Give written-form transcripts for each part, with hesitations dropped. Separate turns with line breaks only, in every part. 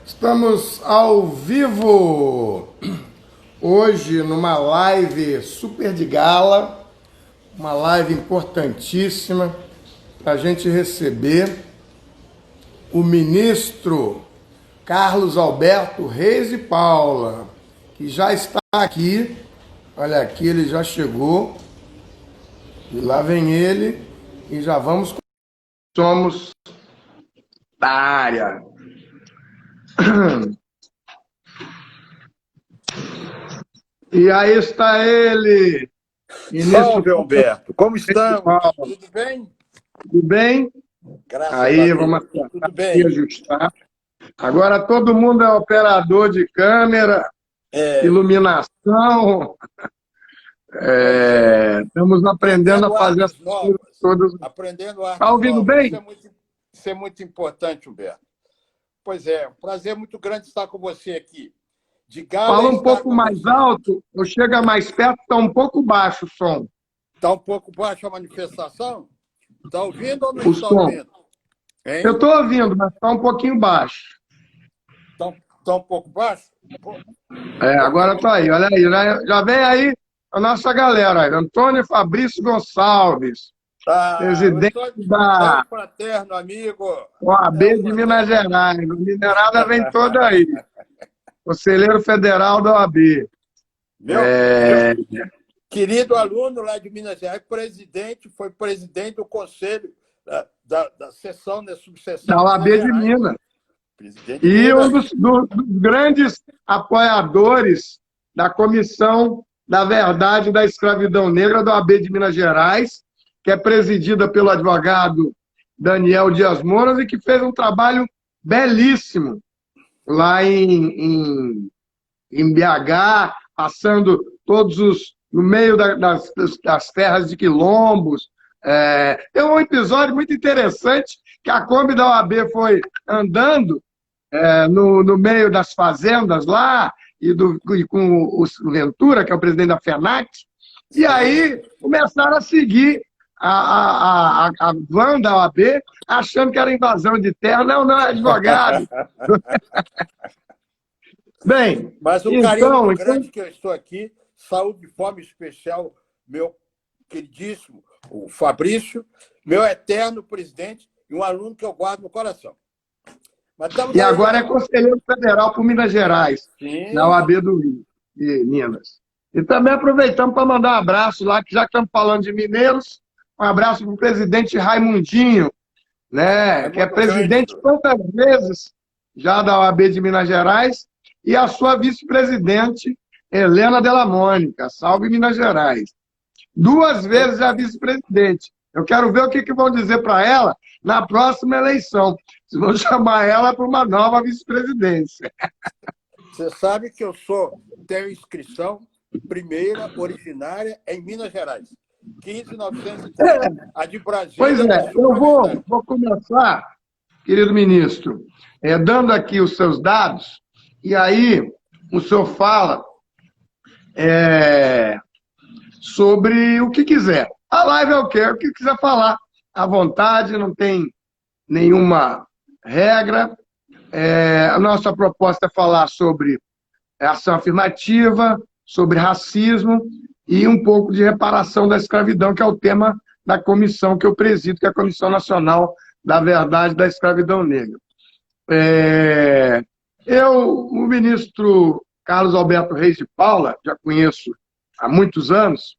Estamos ao vivo hoje numa live super de gala, uma live importantíssima para a gente receber o ministro Carlos Alberto Reis de Paula, que já está aqui. Olha aqui, ele já chegou. E lá vem ele e já vamos. Somos da área. E aí está ele,
Salve, Alberto. Como estamos?
Tudo bem? Tudo bem?
Graças
Aí,
a Deus.
vamos acertar
Tudo
e
bem.
ajustar. Agora todo mundo é operador de câmera, iluminação. Estamos aprendendo a fazer as coisas todas.
Aprendendo artes
Está ouvindo
novas.
bem?
Isso é muito importante, Alberto. Pois é, um prazer muito grande estar com você aqui. De gala
Fala um
estar
pouco
com
mais
você.
alto, ou chega mais perto, está um pouco baixo o som.
Está um pouco baixo a manifestação? Está ouvindo ou não
O
está
som.
ouvindo? Hein?
Eu estou ouvindo, mas está um pouquinho baixo.
Está um pouco baixo?
Agora está aí, olha aí. Já vem aí a nossa galera aí. Antônio Fabrício Gonçalves, presidente da
Meu fraterno amigo.
OAB de Minas Gerais. A minerada vem toda aí. Conselheiro Federal da OAB.
Meu querido aluno lá de Minas Gerais, foi presidente do conselho da seção, da subseção
Da OAB de Minas. E um dos grandes apoiadores da Comissão da Verdade da Escravidão Negra da OAB de Minas Gerais, que é presidida pelo advogado Daniel Dias Moura e que fez um trabalho belíssimo lá em BH, passando no meio das terras de quilombos. Tem um episódio muito interessante que a Kombi da OAB foi andando no meio das fazendas lá, e com o Ventura, que é o presidente da FENAC, e aí começaram a seguir a van da OAB, achando que era invasão de terra. Não, é advogado. Bem,
mas um carinho muito grande que eu estou aqui, saúde de forma especial, meu queridíssimo, o Fabrício, meu eterno presidente e um aluno que eu guardo no coração.
E agora é conselheiro federal por Minas Gerais, na OAB do Rio, de Minas. E também aproveitamos para mandar um abraço lá, que já estamos falando de mineiros, um abraço para o presidente Raimundinho, né, que é presidente quantas vezes já da OAB de Minas Gerais, e a sua vice-presidente, Helena Della Mônica. Salve Minas Gerais. 2 vezes já vice-presidente. Eu quero ver o que vão dizer para ela na próxima eleição. Se vão chamar ela para uma nova vice-presidência.
Você sabe que eu tenho inscrição primeira, originária, em Minas Gerais. 15.930, a de Brasília.
Pois é, eu vou começar, querido ministro, dando aqui os seus dados, e aí o senhor fala sobre o que quiser. A live é o que quiser falar. À vontade, não tem nenhuma regra. A nossa proposta é falar sobre ação afirmativa, sobre racismo e um pouco de reparação da escravidão, que é o tema da comissão que eu presido, que é a Comissão Nacional da Verdade da Escravidão Negra. O ministro Carlos Alberto Reis de Paula, já conheço há muitos anos,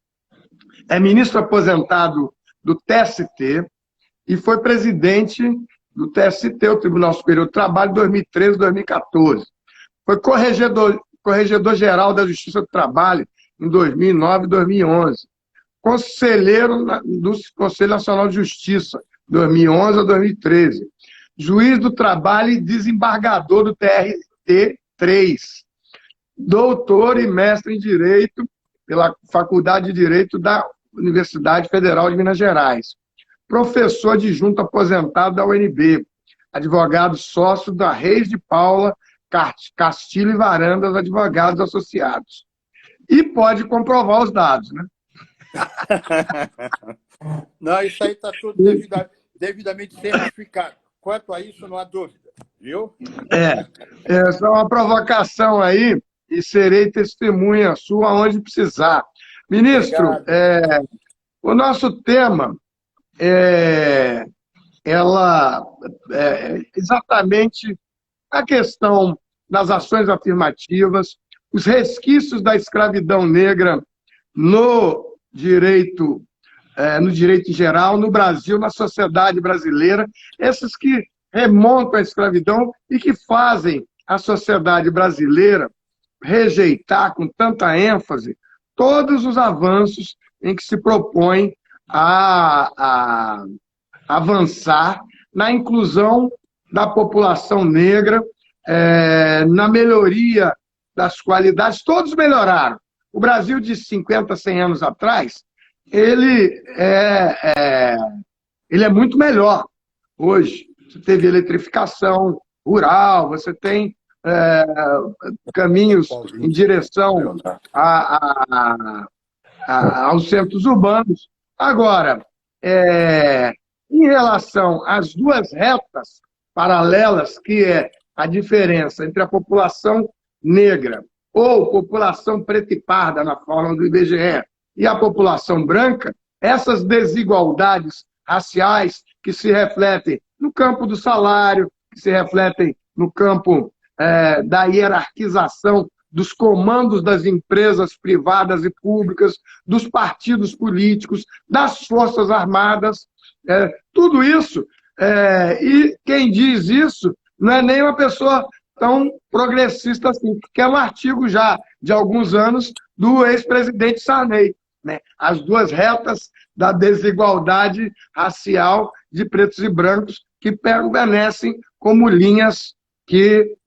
é ministro aposentado do TST e foi presidente do TST, o Tribunal Superior do Trabalho, de 2013 a 2014. Foi corregedor-geral da Justiça do Trabalho em 2009 e 2011. Conselheiro do Conselho Nacional de Justiça, 2011 a 2013. Juiz do Trabalho e desembargador do TRT3. Doutor e mestre em Direito pela Faculdade de Direito da Universidade Federal de Minas Gerais. Professor adjunto aposentado da UNB. Advogado sócio da Reis de Paula, Castilho e Varandas Advogados Associados. E pode comprovar os dados, né?
Não, isso aí está tudo devidamente certificado. Quanto a isso, não há dúvida. viu?
Essa é uma provocação aí e serei testemunha sua onde precisar. Ministro, o nosso tema é exatamente a questão das ações afirmativas, os resquícios da escravidão negra no direito, no direito geral, no Brasil, na sociedade brasileira, esses que remontam à escravidão e que fazem a sociedade brasileira rejeitar com tanta ênfase todos os avanços em que se propõe a avançar na inclusão da população negra, na melhoria das qualidades. Todos melhoraram. O Brasil de 50, 100 anos atrás, ele é muito melhor hoje. Você teve eletrificação rural, você tem caminhos em direção aos centros urbanos. Agora, em relação às duas retas paralelas, que é a diferença entre a população negra ou população preta e parda, na forma do IBGE, e a população branca, essas desigualdades raciais que se refletem no campo do salário, que se refletem no campo da hierarquização dos comandos das empresas privadas e públicas, dos partidos políticos, das forças armadas, tudo isso. E quem diz isso não é nem uma pessoa tão progressista assim, que é um artigo já de alguns anos do ex-presidente Sarney, né? As duas retas da desigualdade racial de pretos e brancos que permanecem como linhas que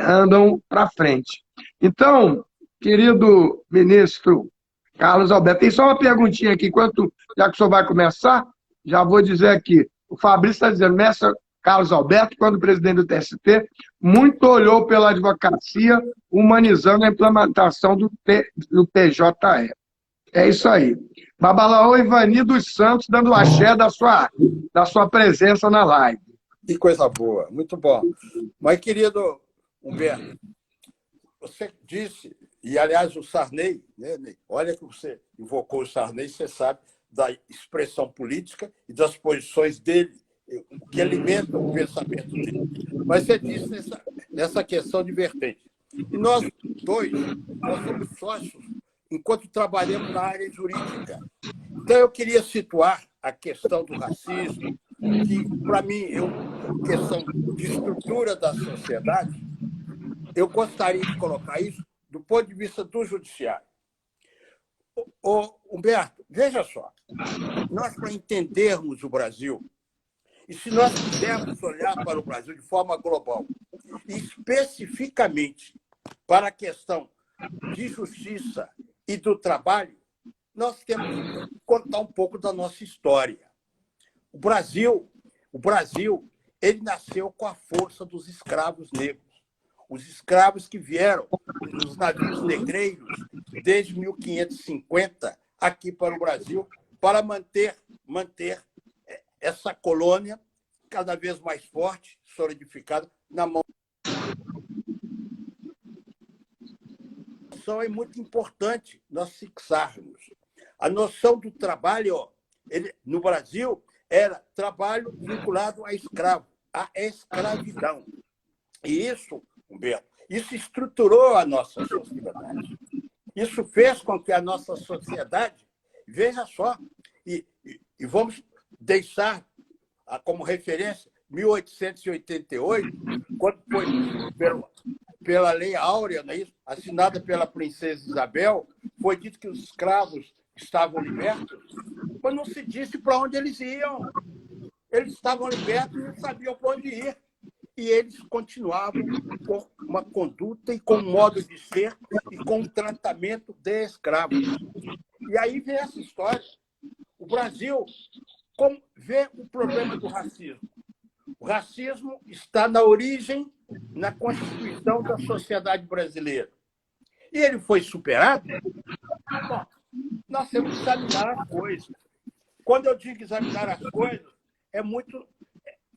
andam para frente. Então, querido ministro Carlos Alberto, tem só uma perguntinha aqui, já que o senhor vai começar, já vou dizer aqui. O Fabrício está dizendo, mestre Carlos Alberto, quando presidente do TST, muito olhou pela advocacia, humanizando a implementação do PJE. É isso aí. Babalaô Ivani dos Santos, dando axé da sua presença na live.
Que coisa boa, muito bom. Mas, querido Humberto, você disse, e aliás o Sarney, né, olha que você invocou o Sarney, você sabe da expressão política e das posições dele, que alimentam o pensamento dele. Mas você disse nessa questão de vertente. E nós dois, nós somos sócios enquanto trabalhamos na área jurídica. Então, eu queria situar a questão do racismo, que, para mim, é uma questão de estrutura da sociedade. Eu gostaria de colocar isso do ponto de vista do judiciário. Humberto, veja só, nós, para entendermos o Brasil, e se nós quisermos olhar para o Brasil de forma global, e especificamente para a questão de justiça e do trabalho, nós temos que contar um pouco da nossa história. O Brasil, ele nasceu com a força dos escravos negros. Os escravos que vieram nos navios negreiros desde 1550 aqui para o Brasil para manter essa colônia cada vez mais forte, solidificada na mão. É muito importante nós fixarmos. A noção do trabalho no Brasil era trabalho vinculado a escravo, a escravidão. E isso, Humberto, isso estruturou a nossa sociedade. Isso fez com que a nossa sociedade, veja só, e vamos deixar como referência 1888, quando foi pela Lei Áurea, não é isso? Assinada pela princesa Isabel, foi dito que os escravos estavam libertos, mas não se disse para onde eles iam. Eles estavam libertos e não sabiam para onde ir. E eles continuavam com uma conduta e com um modo de ser e com um tratamento de escravos. E aí vem essa história. O Brasil vê o problema do racismo. O racismo está na origem, na constituição da sociedade brasileira. E ele foi superado? Bom, nós temos que examinar as coisas. Quando eu digo examinar as coisas,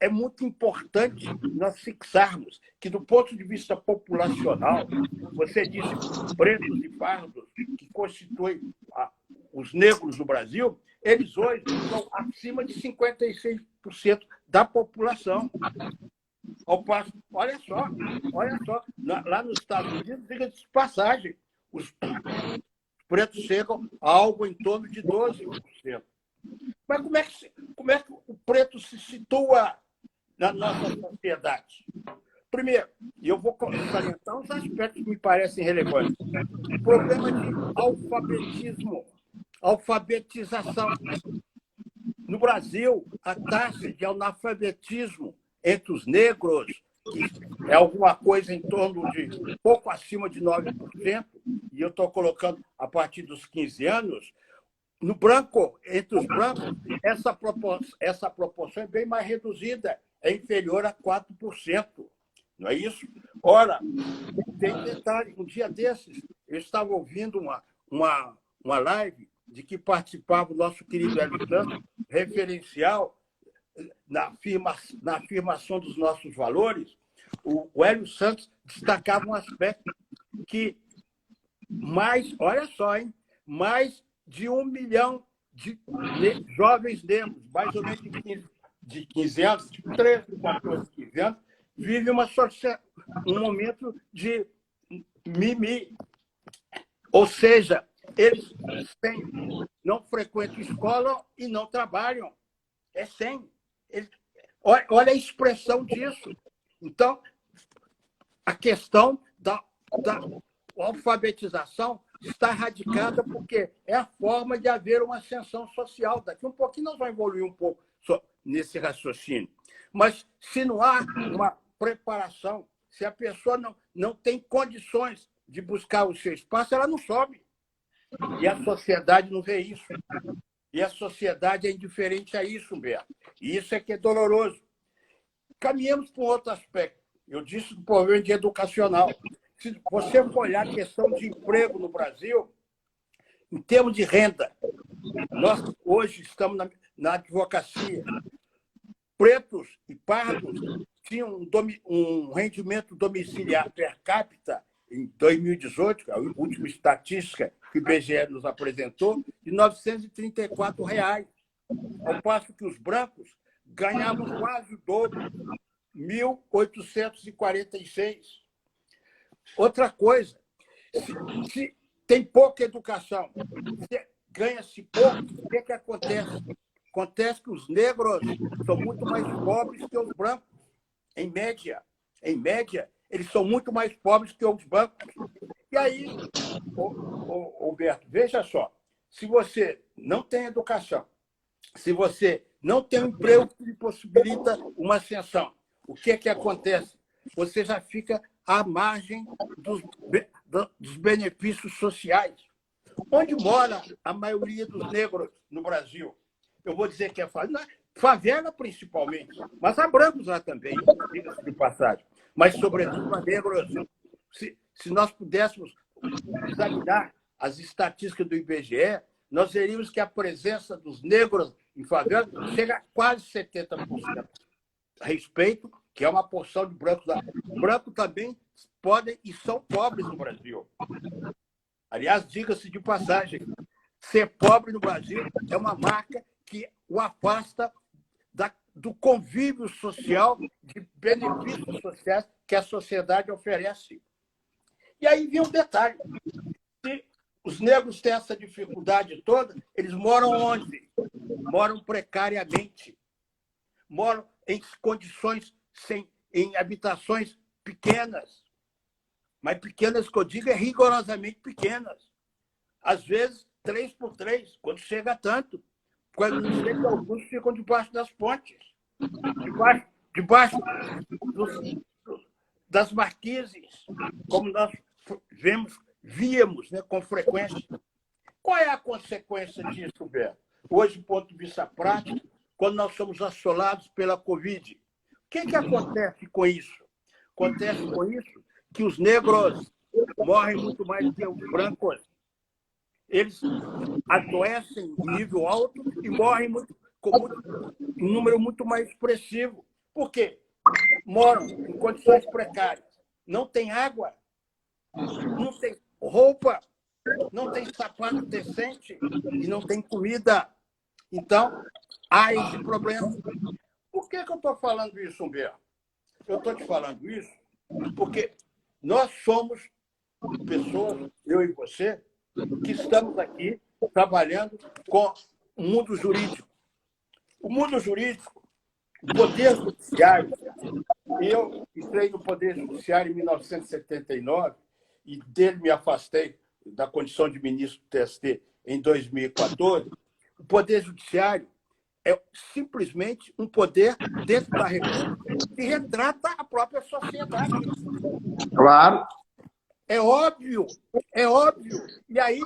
é muito importante nós fixarmos que, do ponto de vista populacional, você disse pretos e pardos, que constituem os negros no Brasil, eles hoje são acima de 56% da população. Ao passo, olha só, lá nos Estados Unidos, diga-se de passagem, os pretos chegam a algo em torno de 12%. Mas como é que o preto se situa na nossa sociedade? Primeiro, e eu vou salientar uns aspectos que me parecem relevantes. O problema de alfabetização. No Brasil, a taxa de analfabetismo entre os negros, que é alguma coisa em torno de pouco acima de 9%, e eu estou colocando a partir dos 15 anos, no branco, entre os brancos, essa proporção é bem mais reduzida, é inferior a 4%. Não é isso? Ora, tem detalhe, um dia desses, eu estava ouvindo uma live de que participava o nosso querido Hélio Santos, referencial na afirmação dos nossos valores. O Hélio Santos destacava um aspecto que olha só, mais de 1 milhão de jovens negros, mais ou menos de 15 anos, de 13, 14, 15 anos, vivem um momento de mimimi. Ou seja, eles não frequentam escola e não trabalham. É sem. Olha a expressão disso. Então, a questão da alfabetização está radicada porque é a forma de haver uma ascensão social. Daqui um pouquinho nós vamos evoluir um pouco nesse raciocínio. Mas se não há uma preparação, se a pessoa não tem condições de buscar o seu espaço, ela não sobe. E a sociedade não vê isso. E a sociedade é indiferente a isso, Humberto. E isso é que é doloroso. Caminhamos para um outro aspecto. Eu disse do problema de educacional. Se você for olhar a questão de emprego no Brasil, em termos de renda, nós hoje estamos na advocacia. Pretos e pardos tinham um rendimento domiciliar per capita em 2018, a última estatística que o IBGE nos apresentou, de R$ 934, ao passo que os brancos ganhavam quase o dobro, 1.846. Outra coisa, se tem pouca educação, ganha-se pouco, o que acontece? Acontece que os negros são muito mais pobres que os brancos, em média. Em média, eles são muito mais pobres que os brancos. E aí, Humberto, veja só, se você não tem educação, se você não tem um emprego que lhe possibilita uma ascensão, o que acontece? Você já fica à margem dos benefícios sociais. Onde mora a maioria dos negros no Brasil? Eu vou dizer que é favela, principalmente, mas há brancos lá também, diga-se de passagem. Mas, sobretudo, a negros. Se nós pudéssemos examinar as estatísticas do IBGE, nós veríamos que a presença dos negros em favela chega a quase 70%. A respeito, que é uma porção de brancos lá. Brancos também podem e são pobres no Brasil. Aliás, diga-se de passagem, ser pobre no Brasil é uma marca que o afasta do convívio social, de benefícios sociais que a sociedade oferece. E aí vem um detalhe. Se os negros têm essa dificuldade toda, eles moram onde? Moram precariamente. Moram em condições, em habitações pequenas. Mas pequenas, que eu digo, é rigorosamente pequenas. Às vezes, 3x3, quando chega tanto. Quando não chega, alguns ficam debaixo das pontes, debaixo das marquises, como nós víamos, né, com frequência. Qual é a consequência disso, Beto? Hoje, do ponto de vista prático, quando nós somos assolados pela Covid, o que acontece com isso? Acontece com isso que os negros morrem muito mais que os brancos. Eles adoecem em nível alto e morrem em um número muito mais expressivo. Por quê? Moram em condições precárias. Não tem água, não tem roupa, não tem sapato decente e não tem comida. Então, há esse problema. Por que eu estou falando isso, Humberto? Eu estou te falando isso porque nós somos pessoas, eu e você, que estamos aqui trabalhando com o mundo jurídico. O mundo jurídico, o poder judiciário, eu entrei no poder judiciário em 1979 e dele me afastei da condição de ministro do TST em 2014. O poder judiciário é simplesmente um poder dentro da República que retrata a própria sociedade.
Claro.
É óbvio, é óbvio. E aí,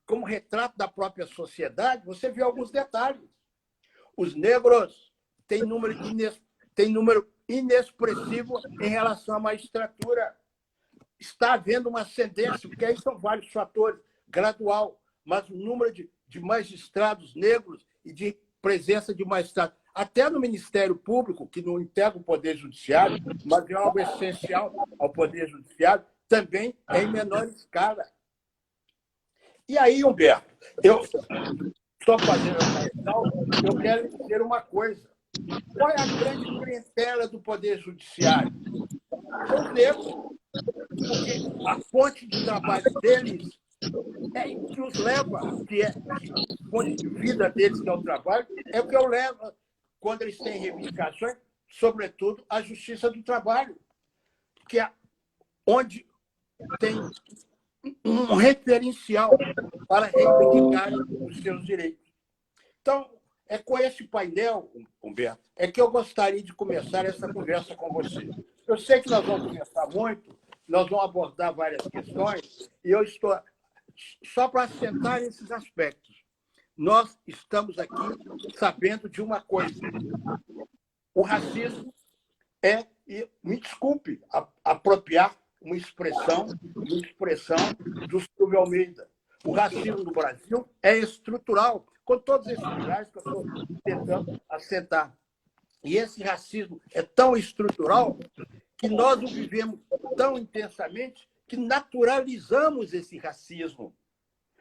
como retrato da própria sociedade, você vê alguns detalhes. Os negros têm número inexpressivo em relação à magistratura. Está havendo uma ascendência, porque aí são vários fatores, gradual, mas o número de magistrados negros e de presença de magistrados, até no Ministério Público, que não integra o Poder Judiciário, mas é algo essencial ao Poder Judiciário, também é em menor escala. E aí, Humberto, eu estou fazendo essa ressalva, eu quero dizer uma coisa. Qual é a grande clientela do Poder Judiciário? São os negros, porque a fonte de trabalho deles é que os leva, que é a fonte de vida deles, que é o trabalho, é o que eu levo quando eles têm reivindicações, sobretudo a Justiça do Trabalho, que é onde tem um referencial para reivindicar os seus direitos. Então, é com esse painel, Humberto, é que eu gostaria de começar essa conversa com você. Eu sei que nós vamos conversar muito, nós vamos abordar várias questões, e eu estou só para assentar esses aspectos. Nós estamos aqui sabendo de uma coisa. O racismo é, e me desculpe, apropriar uma expressão do Silvio Almeida. O racismo no Brasil é estrutural, com todos esses lugares que eu estou tentando assentar. E esse racismo é tão estrutural que nós o vivemos tão intensamente que naturalizamos esse racismo.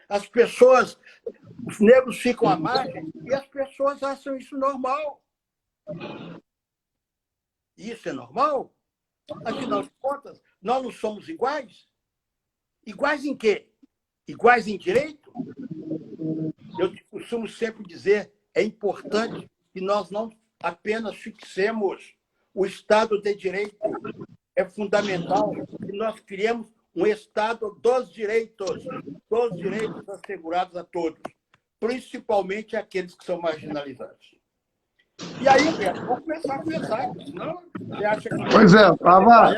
As pessoas, os negros ficam à margem e as pessoas acham isso normal. Isso é normal? Afinal de contas, nós não somos iguais? Iguais em quê? Iguais em direito? Eu costumo sempre dizer, é importante que nós não apenas fixemos o Estado de Direito. É fundamental que nós criemos um Estado dos direitos assegurados a todos, principalmente aqueles que são marginalizados. E aí, Humberto, vamos começar a conversar, senão você acha que...
Pois é, estava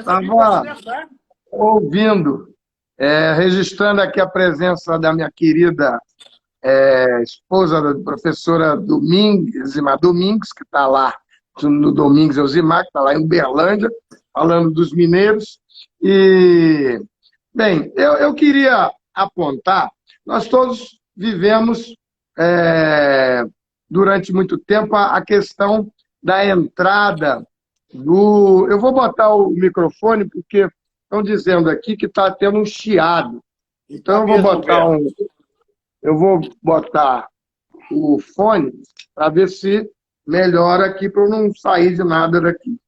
ouvindo, registrando aqui a presença da minha querida esposa da professora Domingues, que está lá, no Domingos Elzimar, que está lá em Uberlândia, falando dos mineiros. E, bem, eu queria apontar, nós todos vivemos, durante muito tempo, a questão da entrada do... Eu vou botar o microfone, porque estão dizendo aqui que está tendo um chiado. Então, eu vou botar o fone para ver se melhora aqui, para eu não sair de nada daqui.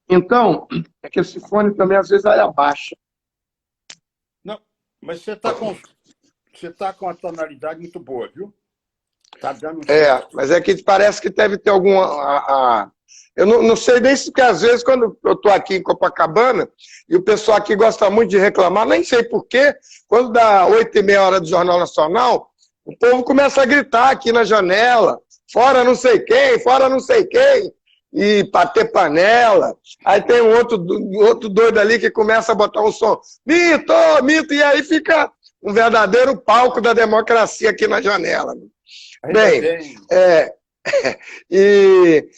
Então, é que esse fone também, às vezes, aí abaixa.
Não, mas você está com a tonalidade muito boa, viu? Tá dando...
mas é que parece que deve ter alguma... Eu não sei nem se, porque às vezes, quando eu estou aqui em Copacabana, e o pessoal aqui gosta muito de reclamar, nem sei porquê, quando dá 8h30 do Jornal Nacional, o povo começa a gritar aqui na janela, fora não sei quem, e bater panela. Aí tem um outro doido ali que começa a botar um som, mito, mito, e aí fica um verdadeiro palco da democracia aqui na janela. Bem, e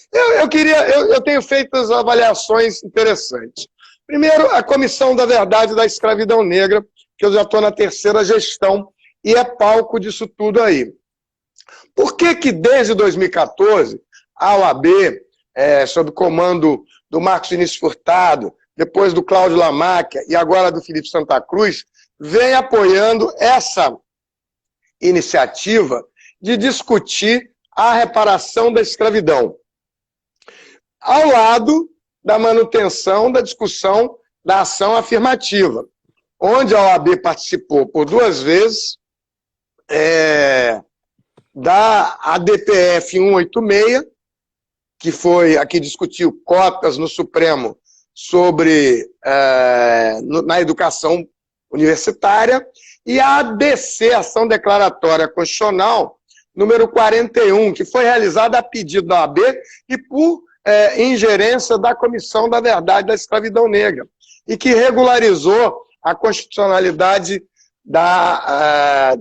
eu tenho feito as avaliações interessantes. Primeiro, a Comissão da Verdade da Escravidão Negra, que eu já estou na 3ª gestão, e é palco disso tudo aí. Por que desde 2014 a OAB, sob comando do Marcos Vinícius Furtado, depois do Cláudio Lamáquia e agora do Felipe Santa Cruz, vem apoiando essa iniciativa de discutir a reparação da escravidão, ao lado da manutenção da discussão da ação afirmativa, onde a OAB participou por 2 vezes, da ADPF 186, que foi a que discutiu cotas no Supremo na educação universitária, e a ADC, Ação Declaratória Constitucional, número 41, que foi realizada a pedido da OAB e por ingerência da Comissão da Verdade da Escravidão Negra, e que regularizou a constitucionalidade das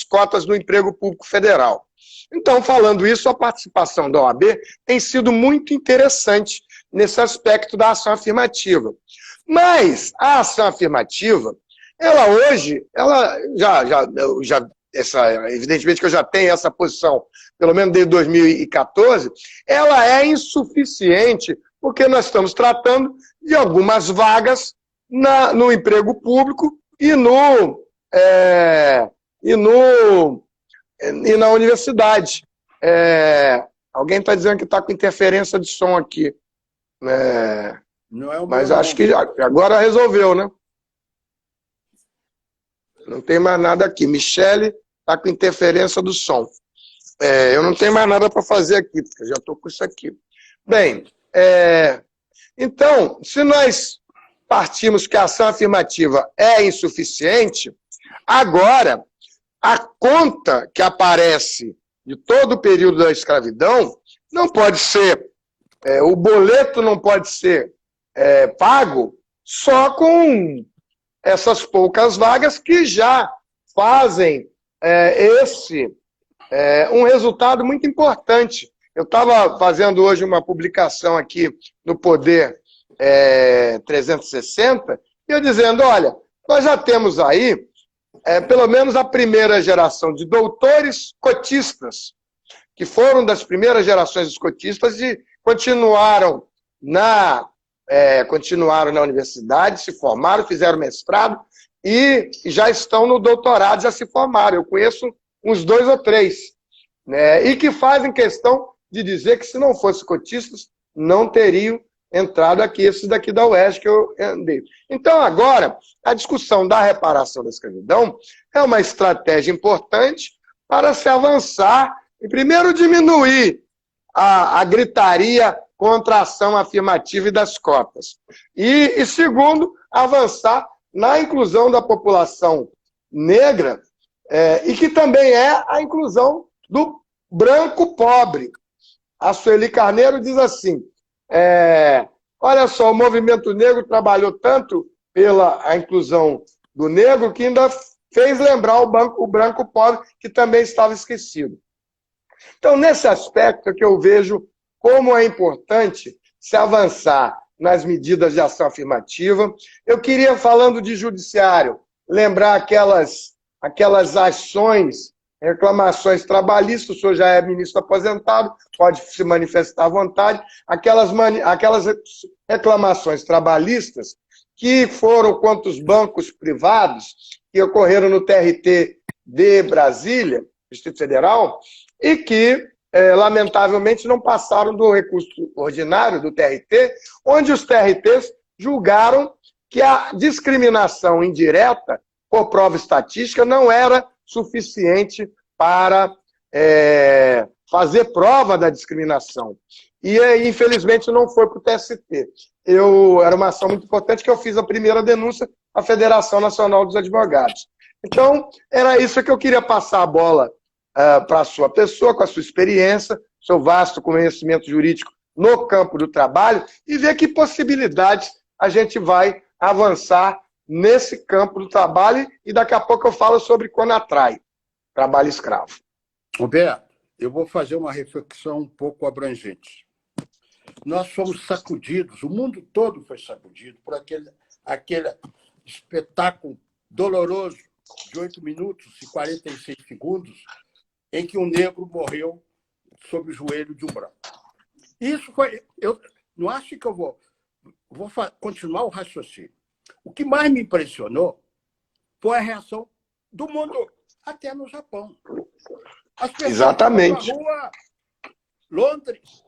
cotas do emprego público federal. Então, falando isso, a participação da OAB tem sido muito interessante nesse aspecto da ação afirmativa. Mas a ação afirmativa, ela hoje, evidentemente que eu já tenho essa posição, pelo menos desde 2014, ela é insuficiente, porque nós estamos tratando de algumas vagas no emprego público e na universidade. Alguém está dizendo que está com interferência de som aqui.
Não é o
Mas
meu,
acho que agora resolveu, né? Não tem mais nada aqui. Michele está com interferência do som. Eu não tenho mais nada para fazer aqui, porque eu já estou com isso aqui. Bem, então, se nós partimos que a ação afirmativa é insuficiente, agora, a conta que aparece de todo o período da escravidão não pode ser, o boleto não pode ser pago só com essas poucas vagas que já fazem um resultado muito importante. Eu estava fazendo hoje uma publicação aqui no Poder 360, e eu dizendo, olha, nós já temos aí pelo menos a primeira geração de doutores cotistas, que foram das primeiras gerações dos cotistas e continuaram na universidade, se formaram, fizeram mestrado e já estão no doutorado, já se formaram. Eu conheço uns 2 ou 3, né, e que fazem questão de dizer que se não fossem cotistas, não teriam entrado aqui, esses daqui da UERJ que eu andei. Então, agora, a discussão da reparação da escravidão é uma estratégia importante para se avançar e, primeiro, diminuir a gritaria contra a ação afirmativa e das cotas. E segundo, avançar na inclusão da população negra e que também é a inclusão do branco pobre. A Sueli Carneiro diz assim, olha só, o movimento negro trabalhou tanto pela inclusão do negro que ainda fez lembrar o branco pobre, que também estava esquecido. Então, nesse aspecto é que eu vejo como é importante se avançar nas medidas de ação afirmativa. Eu queria, falando de judiciário, lembrar aquelas ações, reclamações trabalhistas, o senhor já é ministro aposentado, pode se manifestar à vontade, aquelas reclamações trabalhistas que foram contra os bancos privados, que ocorreram no TRT de Brasília, Distrito Federal, e que, lamentavelmente, não passaram do recurso ordinário do TRT, onde os TRTs julgaram que a discriminação indireta, por prova estatística, não era suficiente para fazer prova da discriminação. E, infelizmente, não foi para o TST. Era uma ação muito importante que eu fiz a primeira denúncia à Federação Nacional dos Advogados. Então, era isso que eu queria passar a bola para a sua pessoa, com a sua experiência, seu vasto conhecimento jurídico no campo do trabalho, e ver que possibilidades a gente vai avançar nesse campo do trabalho, e daqui a pouco eu falo sobre CONATRAI, trabalho escravo.
Roberto, eu vou fazer uma reflexão um pouco abrangente. Nós fomos sacudidos, o mundo todo foi sacudido por aquele espetáculo doloroso de 8 minutos e 46 segundos em que um negro morreu sob o joelho de um branco. Isso foi... Eu não acho que eu vou continuar o raciocínio. O que mais me impressionou foi a reação do mundo, até no Japão. As pessoas
Exatamente.
na rua, Londres,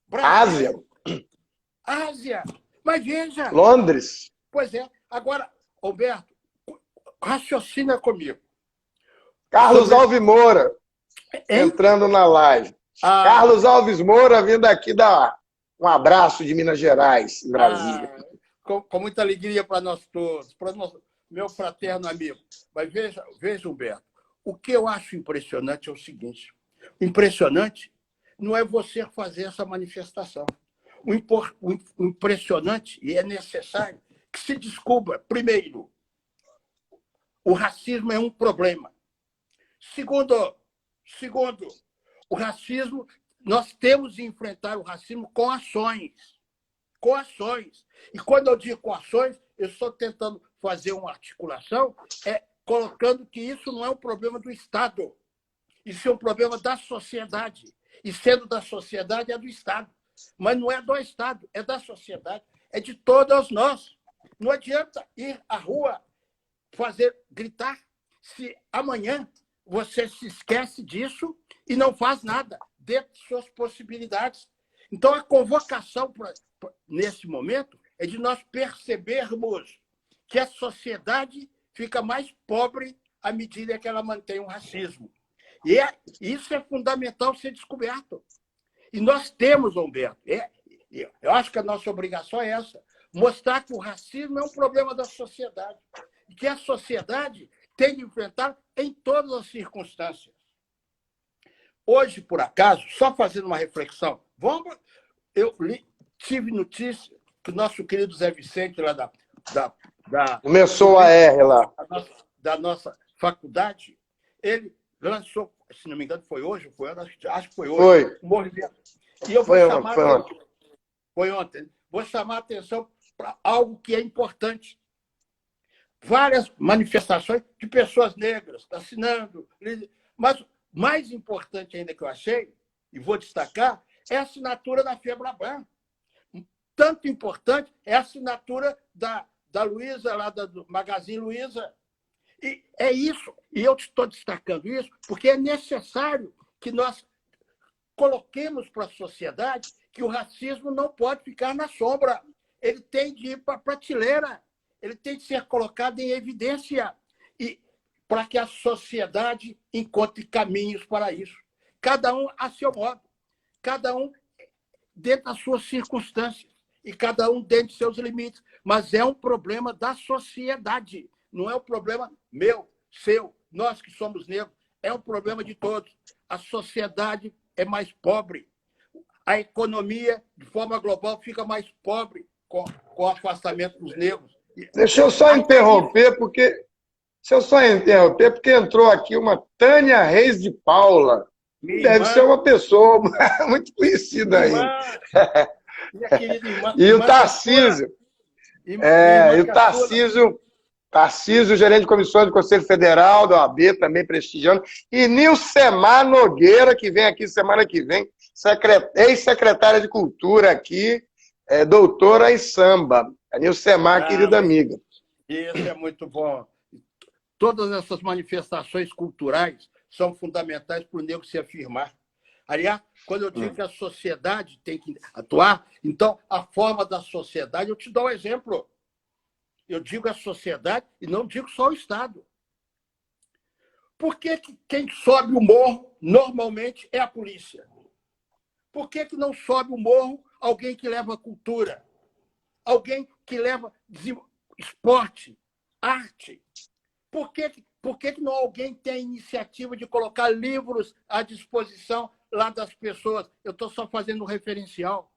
Brasil,
Ásia. Mas veja...
Londres.
Pois é. Agora, Alberto, raciocina comigo.
Carlos Alves Moura, entrando na live. Carlos Alves Moura vindo aqui dar um abraço de Minas Gerais, em Brasília.
Com muita alegria para nós todos, para meu fraterno amigo. Mas veja, Humberto, o que eu acho impressionante é o seguinte: impressionante não é você fazer essa manifestação. O impressionante, e é necessário, que se descubra, primeiro, o racismo é um problema. Segundo, o racismo, nós temos de enfrentar o racismo com ações. Com ações. E quando eu digo com ações, eu estou tentando fazer uma articulação, colocando que isso não é um problema do Estado. Isso é um problema da sociedade. E sendo da sociedade, é do Estado. Mas não é do Estado, é da sociedade. É de todos nós. Não adianta ir à rua gritar, se amanhã você se esquece disso e não faz nada dentro de suas possibilidades. Então, a convocação nesse momento é de nós percebermos que a sociedade fica mais pobre à medida que ela mantém o racismo. E isso é fundamental ser descoberto. E nós temos, Humberto, eu acho que a nossa obrigação é essa, mostrar que o racismo é um problema da sociedade e que a sociedade tem de enfrentar em todas as circunstâncias. Hoje, por acaso, só fazendo uma reflexão, tive notícia que o nosso querido Zé Vicente, lá
começou a R lá.
Da nossa faculdade, ele lançou, se não me engano, foi hoje, acho que foi hoje,
foi.
um movimento. E eu foi ontem. Vou chamar a atenção para algo que é importante. Várias manifestações de pessoas negras assinando. Mas mais importante ainda que eu achei, e vou destacar, é a assinatura da FEBRABAN. Tanto importante é a assinatura da Luísa, lá do Magazine Luiza. E é isso, e eu estou destacando isso, porque é necessário que nós coloquemos para a sociedade que o racismo não pode ficar na sombra. Ele tem de ir para a prateleira, ele tem de ser colocado em evidência, e para que a sociedade encontre caminhos para isso. Cada um a seu modo, cada um dentro das suas circunstâncias, e cada um dentro de seus limites. Mas é um problema da sociedade, não é um problema meu, seu, nós que somos negros, é um problema de todos. A sociedade é mais pobre, a economia, de forma global, fica mais pobre com o afastamento dos negros.
Deixa eu só interromper, porque entrou aqui uma Tânia Reis de Paula. Deve ser uma pessoa muito conhecida aí.
Minha querida irmã.
E o Tarcísio. Tarcísio, gerente de comissões do Conselho Federal, da OAB, também prestigiando. E Nilcemar Nogueira, que vem aqui semana que vem, ex-secretária de Cultura aqui, doutora em samba. A Nilcemar, querida amiga.
Isso é muito bom. Todas essas manifestações culturais são fundamentais para o negro se afirmar. Aliás, quando eu digo que a sociedade tem que atuar, então, a forma da sociedade, eu te dou um exemplo. Eu digo a sociedade e não digo só o Estado. Por que quem sobe o morro, normalmente, é a polícia? Por que não sobe o morro alguém que leva cultura? Alguém que leva esporte, arte? Por que não alguém tem a iniciativa de colocar livros à disposição lá das pessoas? Eu estou só fazendo um referencial.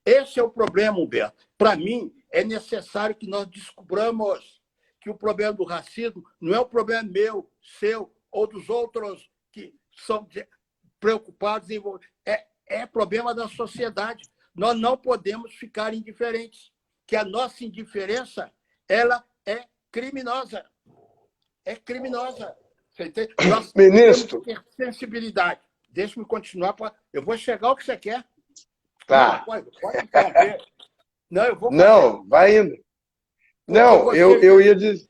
Esse é o problema, Humberto. Para mim, é necessário que nós descubramos que o problema do racismo não é um problema meu, seu ou dos outros que são preocupados em... É problema da sociedade. Nós não podemos ficar indiferentes, que a nossa indiferença ela é criminosa. É criminosa. Você entende? Nós
Ministro,
temos que ter sensibilidade. deixa-me continuar. Eu vou chegar ao que você quer.
Tá.
Não, pode interromper. Não, eu vou fazer.
Não, vai indo. Não, eu ia dizer...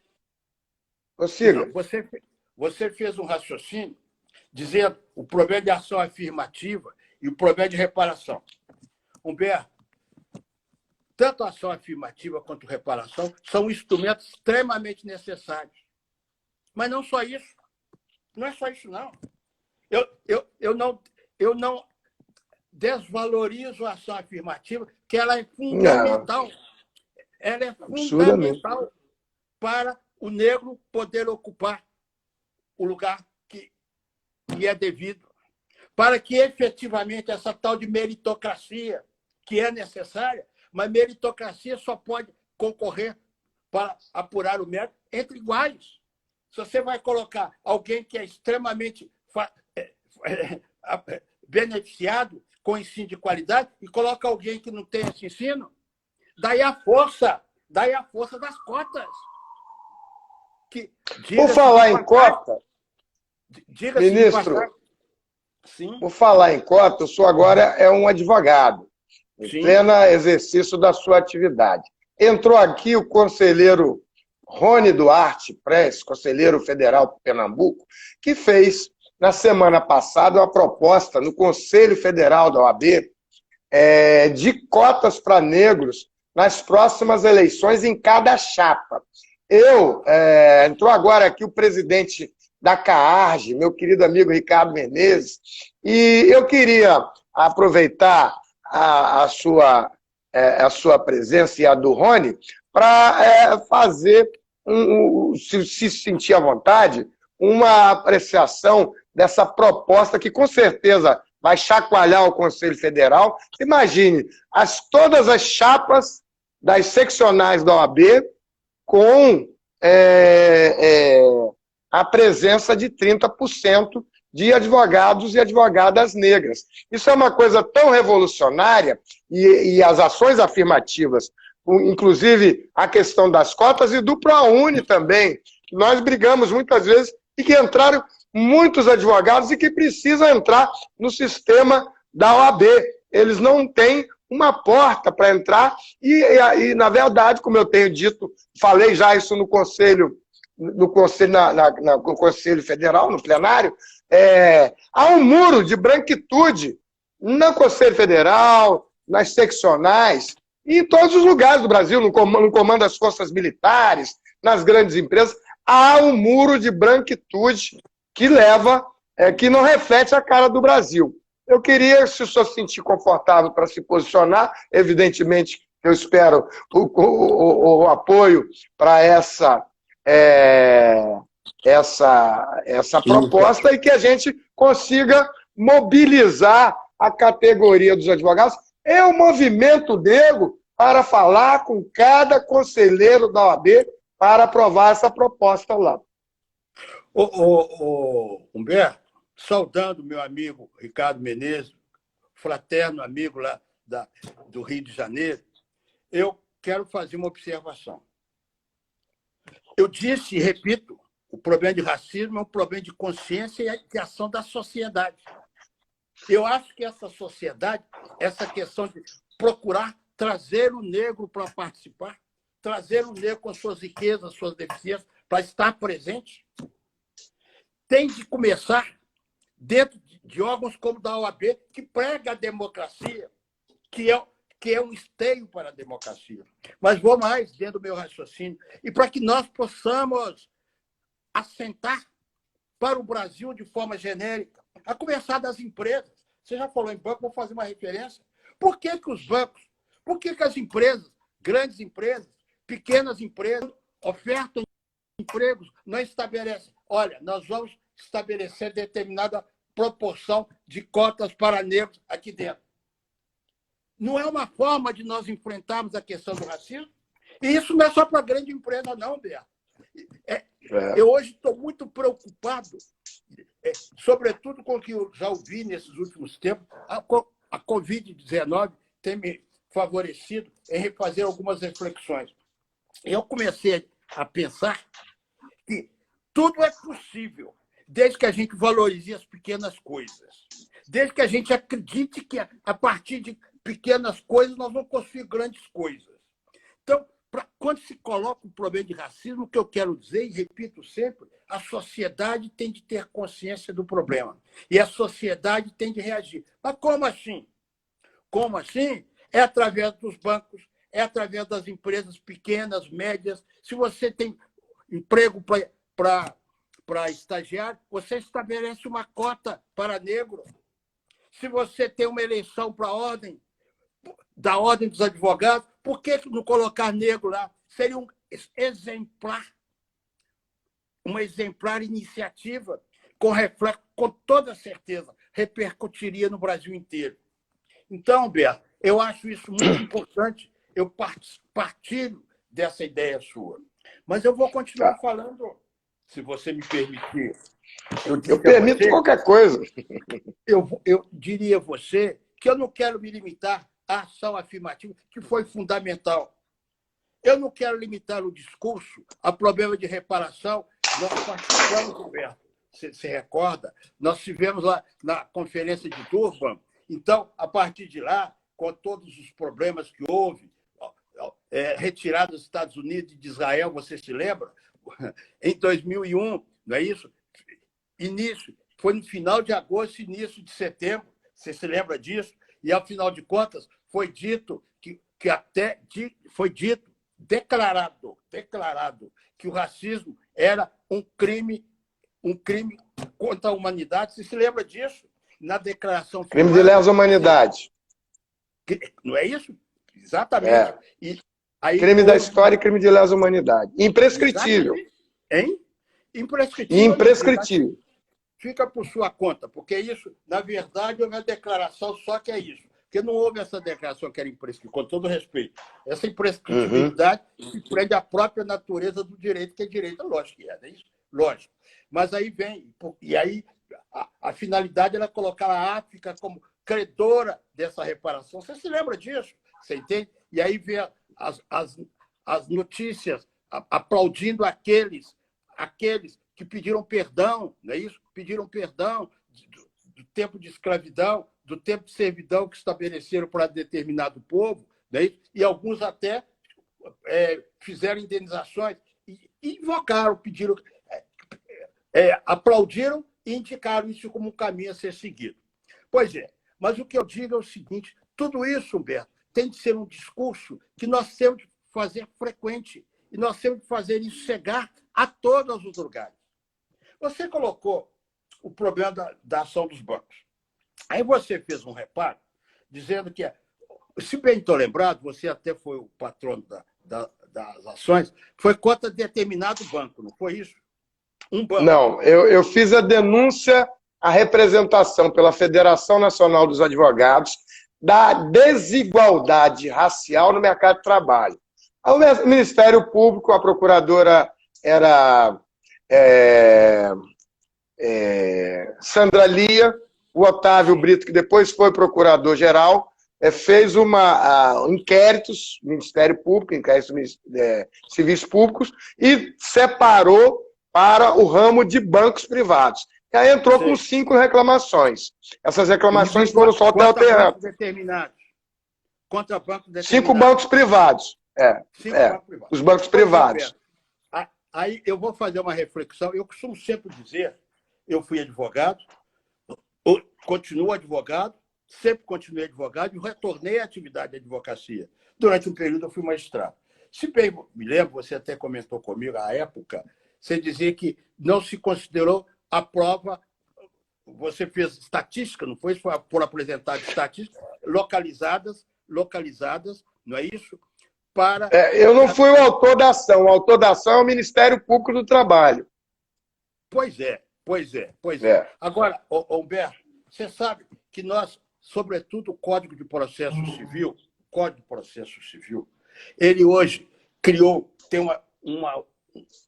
Consiga.
Não, você fez um raciocínio dizendo o problema de ação afirmativa e o problema de reparação. Humberto, tanto a ação afirmativa quanto a reparação são instrumentos extremamente necessários. Mas não só isso. Não é só isso, não. Eu não desvalorizo a ação afirmativa, que ela é fundamental. Não. Ela é fundamental para o negro poder ocupar o lugar que é devido, para que efetivamente essa tal de meritocracia, que é necessária, mas meritocracia só pode concorrer para apurar o mérito entre iguais. Se você vai colocar alguém que é extremamente beneficiado com ensino de qualidade e coloca alguém que não tem esse ensino, daí a força das cotas.
Por falar em cota, ministro, por falar em cota, o senhor agora é um advogado, em pleno exercício da sua atividade. Entrou aqui o conselheiro Rony Duarte Press, conselheiro federal de Pernambuco, que fez, na semana passada, uma proposta no Conselho Federal da OAB de cotas para negros nas próximas eleições em cada chapa. Entrou agora aqui o presidente da CAARGE, meu querido amigo Ricardo Menezes, e eu queria aproveitar a sua presença e a do Rony para fazer, se sentir à vontade, uma apreciação dessa proposta que, com certeza, vai chacoalhar o Conselho Federal. Imagine, todas as chapas das seccionais da OAB com a presença de 30% de advogados e advogadas negras. Isso é uma coisa tão revolucionária, e as ações afirmativas, inclusive a questão das cotas e do ProUni também, que nós brigamos muitas vezes e que entraram muitos advogados e que precisam entrar no sistema da OAB. Eles não têm uma porta para entrar e, na verdade, como eu tenho dito, falei já isso no Conselho Federal, no plenário, há um muro de branquitude no Conselho Federal, nas seccionais, e em todos os lugares do Brasil, no comando das forças militares, nas grandes empresas, há um muro de branquitude que que não reflete a cara do Brasil. Eu queria, se o senhor se sentir confortável para se posicionar, evidentemente, eu espero o apoio para essa proposta e que a gente consiga mobilizar a categoria dos advogados e o movimento negro para falar com cada conselheiro da OAB para aprovar essa proposta lá.
Humberto, saudando meu amigo Ricardo Menezes, fraterno amigo lá do Rio de Janeiro, eu quero fazer uma observação. Eu disse e repito, o problema de racismo é um problema de consciência e de ação da sociedade. Eu acho que essa sociedade, essa questão de procurar trazer o negro para participar, trazer o negro com suas riquezas, suas deficiências, para estar presente, tem de começar dentro de órgãos como da OAB, que prega a democracia, que é um esteio para a democracia. Mas vou mais dentro do meu raciocínio. E para que nós possamos assentar para o Brasil de forma genérica, a começar das empresas. Você já falou em banco, vou fazer uma referência. Por que os bancos, por que as empresas, grandes empresas, pequenas empresas, ofertam empregos, não estabelecem? Olha, nós vamos estabelecer determinada proporção de cotas para negros aqui dentro. Não é uma forma de nós enfrentarmos a questão do racismo? E isso não é só para a grande empresa, não, Beto. Eu hoje estou muito preocupado, sobretudo com o que eu já ouvi nesses últimos tempos. A Covid-19 tem me favorecido em refazer algumas reflexões. Eu comecei a pensar que tudo é possível, desde que a gente valorize as pequenas coisas, desde que a gente acredite que a partir de pequenas coisas nós vamos construir grandes coisas. Então, quando se coloca o problema de racismo, o que eu quero dizer, e repito sempre, a sociedade tem de ter consciência do problema. E a sociedade tem de reagir. Mas como assim? Como assim? É através dos bancos, é através das empresas pequenas, médias. Se você tem emprego para estagiário, você estabelece uma cota para negro. Se você tem uma eleição para a ordem, da Ordem dos Advogados, por que não colocar negro lá? Seria uma exemplar iniciativa com toda certeza, repercutiria no Brasil inteiro. Então, Beto, eu acho isso muito importante, eu partilho dessa ideia sua. Mas eu vou continuar falando, se você me permitir.
Eu permito qualquer coisa.
Eu diria a você que eu não quero me limitar à ação afirmativa, que foi fundamental. Eu não quero limitar o discurso a problema de reparação. Nós participamos, Roberto, você se recorda? Nós tivemos lá na conferência de Durban. Então, a partir de lá, com todos os problemas que houve, retirada dos Estados Unidos e de Israel, você se lembra? Em 2001, não é isso? Foi no final de agosto, início de setembro, você se lembra disso? E, ao final de contas, foi dito declarado que o racismo era um crime contra a humanidade. Você se lembra disso? Na declaração
final. Crime de lesa humanidade.
Não é isso? Exatamente. E aí,
crime da história e crime de lesa humanidade. Imprescritível.
Hein? Imprescritível.
Imprescritível.
Fica por sua conta, porque isso, na verdade, é uma declaração só que é isso. Porque não houve essa declaração que era imprescritível, com todo respeito. Essa imprescritibilidade se prende à própria natureza do direito, que é direito, lógico que é, não é isso? Lógico. Mas aí vem, e aí a finalidade era colocar a África como credora dessa reparação. Você se lembra disso? Você entende? E aí vem as notícias aplaudindo aqueles que pediram perdão, não é isso? Pediram perdão do tempo de escravidão, do tempo de servidão que estabeleceram para determinado povo, não é isso? E alguns até fizeram indenizações e invocaram, pediram, aplaudiram e indicaram isso como um caminho a ser seguido. Pois é, mas o que eu digo é o seguinte, tudo isso, Humberto, tem de ser um discurso que nós temos de fazer frequente e nós temos de fazer isso chegar a todos os lugares. Você colocou o problema da ação dos bancos. Aí você fez um reparo dizendo que, se bem estou lembrado, você até foi o patrono das ações, foi contra determinado banco, não foi isso? Um banco.
Não, eu fiz a denúncia à representação pela Federação Nacional dos Advogados da desigualdade racial no mercado de trabalho. O Ministério Público, a procuradora era Sandra Lia, o Otávio Brito, que depois foi procurador-geral, fez inquéritos, Ministério Público, inquéritos civis públicos, e separou para o ramo de bancos privados. E aí entrou com 5 reclamações. Essas reclamações foram só até o terreno.
Contra bancos determinados.
5 bancos privados. Os bancos privados.
Aí eu vou fazer uma reflexão. Eu costumo sempre dizer, eu fui advogado, continuo advogado, sempre continuei advogado e retornei à atividade de advocacia. Durante um período eu fui magistrado. Se bem me lembro, você até comentou comigo à época, você dizia que não se considerou a prova, você fez estatística, não foi? Foi por apresentar estatísticas localizadas, não é isso?
Eu não fui o autor da ação. O autor da ação é o Ministério Público do Trabalho.
Pois é. Agora, Humberto, você sabe que nós, sobretudo o Código de Processo Civil, ele hoje tem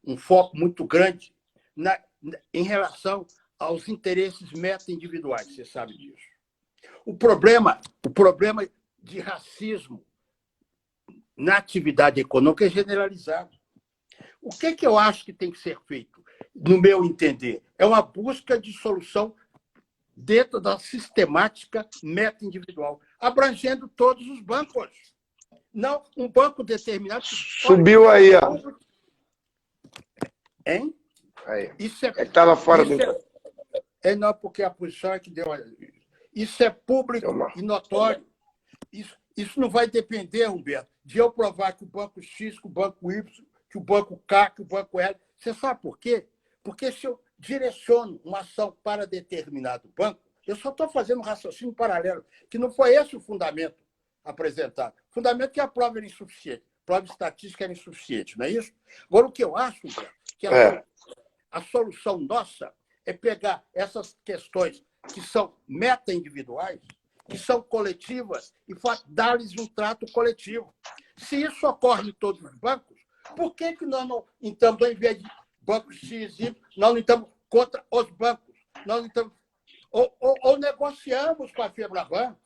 um foco muito grande em relação aos interesses meta-individuais, você sabe disso. O problema de racismo na atividade econômica é generalizado. O que eu acho que tem que ser feito, no meu entender? é uma busca de solução dentro da sistemática meta individual, abrangendo todos os bancos. Não um banco determinado.
Subiu aí, ó.
Hein?
Aí.
Isso é
que estava fora do...
Não, porque a posição é que deu... Isso é público e notório. Isso não vai depender, Humberto, de eu provar que o banco X, que o banco Y, que o banco K, que o banco L. Você sabe por quê? Porque se eu direciono uma ação para determinado banco, eu só estou fazendo um raciocínio paralelo, que não foi esse o fundamento apresentado. O fundamento é que a prova era insuficiente, a prova estatística era insuficiente, não é isso? Agora, o que eu acho, Humberto, que a solução nossa é pegar essas questões que são meta-individuais, que são coletivas, e dar-lhes um trato coletivo. Se isso ocorre em todos os bancos, por que nós não estamos, ao invés de bancos X, Y, nós não estamos contra os bancos? Nós não estamos, ou negociamos com a Febraban,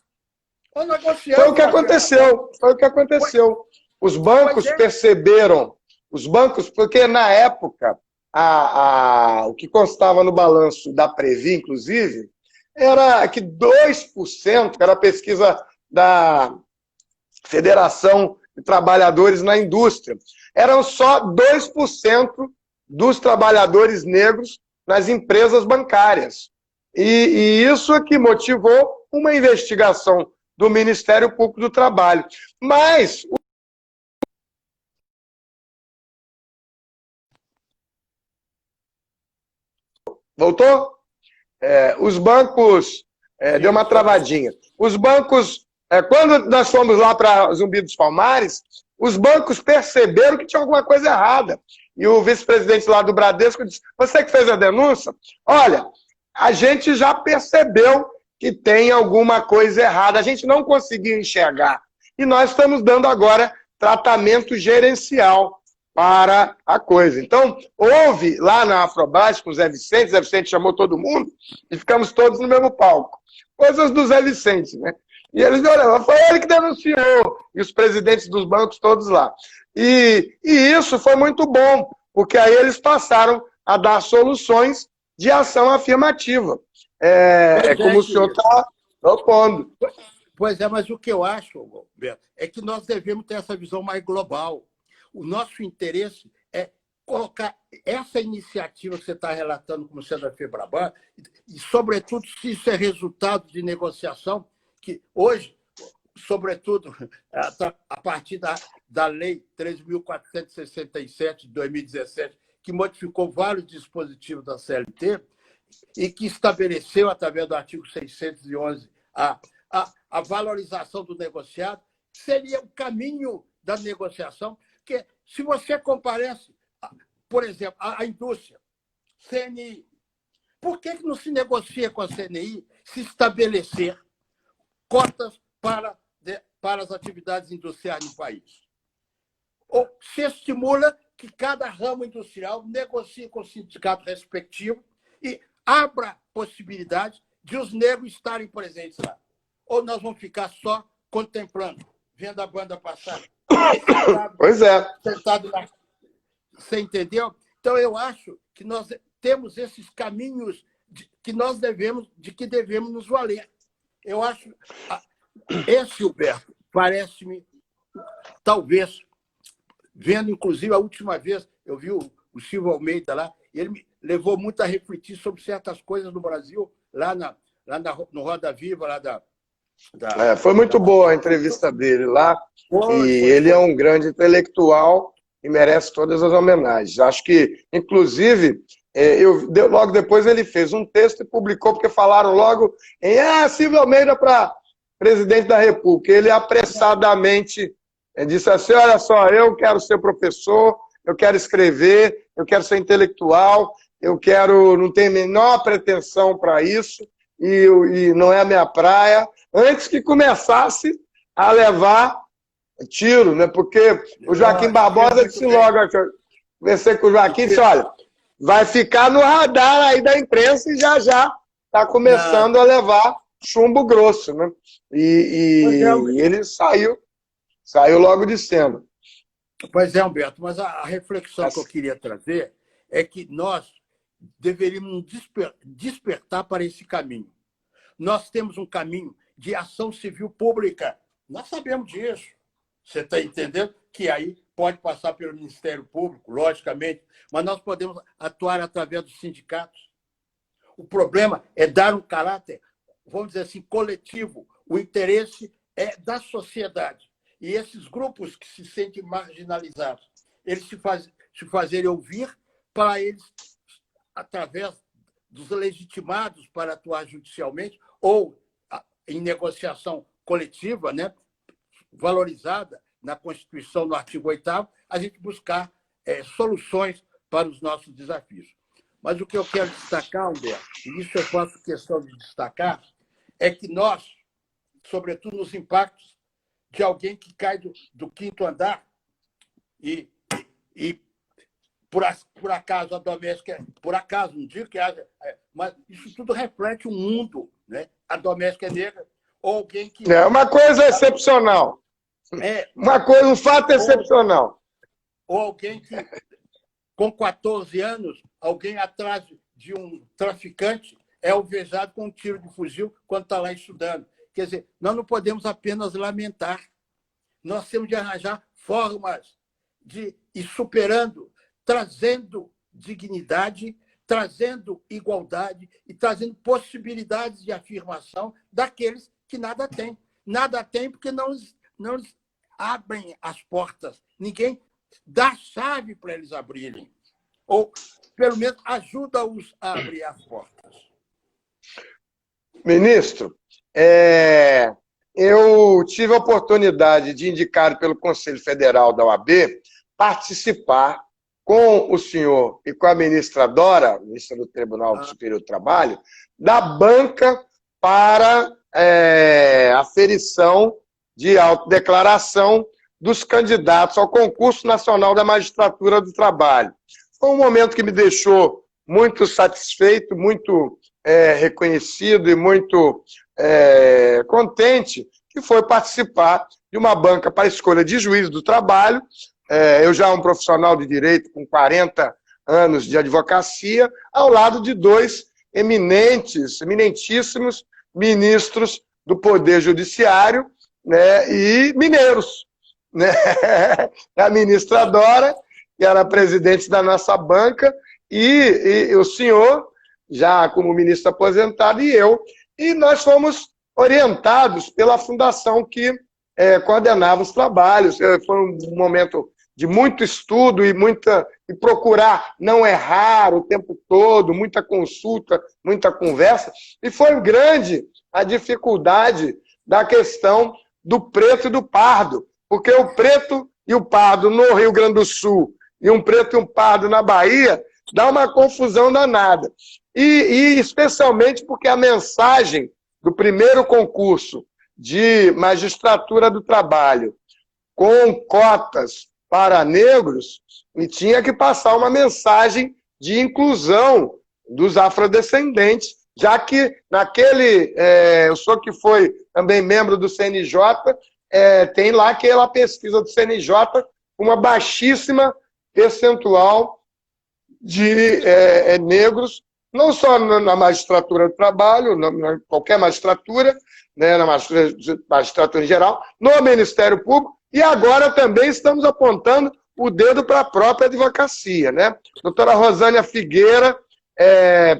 ou negociamos.
Foi o que aconteceu. Foi o que aconteceu. Os bancos perceberam, porque na época, o que constava no balanço da Previ, inclusive, era que 2%, era a pesquisa da Federação de Trabalhadores na Indústria, eram só 2% dos trabalhadores negros nas empresas bancárias. E isso é que motivou uma investigação do Ministério Público do Trabalho. Mas... Voltou? Os bancos... deu uma travadinha. Os bancos... quando nós fomos lá para Zumbi dos Palmares, os bancos perceberam que tinha alguma coisa errada. E o vice-presidente lá do Bradesco disse, você que fez a denúncia? Olha, a gente já percebeu que tem alguma coisa errada. A gente não conseguiu enxergar. E nós estamos dando agora tratamento gerencial para a coisa. Então, houve lá na Afrobras com o Zé Vicente chamou todo mundo e ficamos todos no mesmo palco. Coisas do Zé Vicente, né? E eles olharam, foi ele que denunciou, e os presidentes dos bancos todos lá. E isso foi muito bom, porque aí eles passaram a dar soluções de ação afirmativa. Como o senhor está propondo.
Pois é, mas o que eu acho, Roberto, é que nós devemos ter essa visão mais global. O nosso interesse é colocar essa iniciativa que você está relatando como sendo a Febraban, e, sobretudo, se isso é resultado de negociação, que hoje, sobretudo, a partir da Lei 13.467 de 2017, que modificou vários dispositivos da CLT e que estabeleceu, através do artigo 611, a valorização do negociado, seria o caminho da negociação, porque se você comparece, por exemplo, a indústria, CNI, por que não se negocia com a CNI se estabelecer cotas para as atividades industriais no país? Ou se estimula que cada ramo industrial negocie com o sindicato respectivo e abra possibilidade de os negros estarem presentes lá. Ou nós vamos ficar só contemplando, vendo a banda passar.
Pois é.
Sentado lá. Você entendeu? Então, eu acho que nós temos esses caminhos de que devemos nos valer. Eu acho... Esse, Humberto, parece-me, talvez, vendo, inclusive, a última vez, eu vi o Silvio Almeida lá, ele me levou muito a refletir sobre certas coisas no Brasil, lá no Roda Viva, lá
foi muito boa a entrevista dele lá, ele é um grande intelectual e merece todas as homenagens. Acho que, inclusive, logo depois ele fez um texto e publicou, porque falaram logo em Silvio Almeida para presidente da República. Ele apressadamente disse assim, olha só, eu quero ser professor, eu quero escrever, eu quero ser intelectual, não tenho a menor pretensão para isso, e não é a minha praia, antes que começasse a levar tiro, né? Porque o Joaquim Barbosa disse logo, conversei com o Joaquim e disse, olha, vai ficar no radar aí da imprensa e já está começando a levar chumbo grosso, né? E ele saiu logo de cena.
Pois é, Humberto, mas a reflexão que eu queria trazer é que nós deveríamos despertar para esse caminho. Nós temos um caminho de ação civil pública. Nós sabemos disso. Você está entendendo? Que aí pode passar pelo Ministério Público, logicamente, mas nós podemos atuar através dos sindicatos. O problema é dar um caráter, vamos dizer assim, coletivo. O interesse é da sociedade. E esses grupos que se sentem marginalizados, eles se fazerem ouvir para eles, através dos legitimados para atuar judicialmente ou em negociação coletiva, né, valorizada na Constituição, no artigo 8º, a gente buscar soluções para os nossos desafios. Mas o que eu quero destacar, Humberto, e isso eu faço questão de destacar, é que nós, sobretudo nos impactos de alguém que cai do quinto andar e por acaso a doméstica, por acaso, não digo que haja, mas isso tudo reflete o mundo, né? A doméstica é negra, ou alguém que...
É uma coisa excepcional. Um fato excepcional.
Ou alguém que, com 14 anos, alguém atrás de um traficante é alvejado com um tiro de fuzil quando está lá estudando. Quer dizer, nós não podemos apenas lamentar. Nós temos de arranjar formas de ir superando, trazendo dignidade, trazendo igualdade e trazendo possibilidades de afirmação daqueles que nada têm. Nada têm porque não lhes abrem as portas. Ninguém dá chave para eles abrirem. Ou, pelo menos, ajuda-os a abrir as portas.
Ministro, eu tive a oportunidade de, indicado pelo Conselho Federal da OAB, participar com o senhor e com a ministra Dora, ministra do Tribunal Superior do Trabalho, da banca para aferição de autodeclaração dos candidatos ao Concurso Nacional da Magistratura do Trabalho. Foi um momento que me deixou muito satisfeito, muito reconhecido e muito contente, que foi participar de uma banca para a escolha de juiz do trabalho. Eu já um profissional de direito com 40 anos de advocacia, ao lado de dois eminentíssimos ministros do Poder Judiciário, né, e mineiros. Né? A ministra Dora, que era presidente da nossa banca, e o senhor, já como ministro aposentado, e eu. E nós fomos orientados pela fundação que coordenava os trabalhos. Foi um momento de muito estudo e procurar não errar o tempo todo, muita consulta, muita conversa. E foi grande a dificuldade da questão do preto e do pardo, porque o preto e o pardo no Rio Grande do Sul e um preto e um pardo na Bahia dá uma confusão danada. E especialmente porque a mensagem do primeiro concurso de magistratura do trabalho com cotas para negros, e tinha que passar uma mensagem de inclusão dos afrodescendentes, já que naquele... o senhor que foi também membro do CNJ, tem lá aquela pesquisa do CNJ, uma baixíssima percentual de negros, não só na magistratura do trabalho, na qualquer magistratura, né, na magistratura em geral, no Ministério Público, e agora também estamos apontando o dedo para a própria advocacia. Né? Doutora Rosânia Figueira,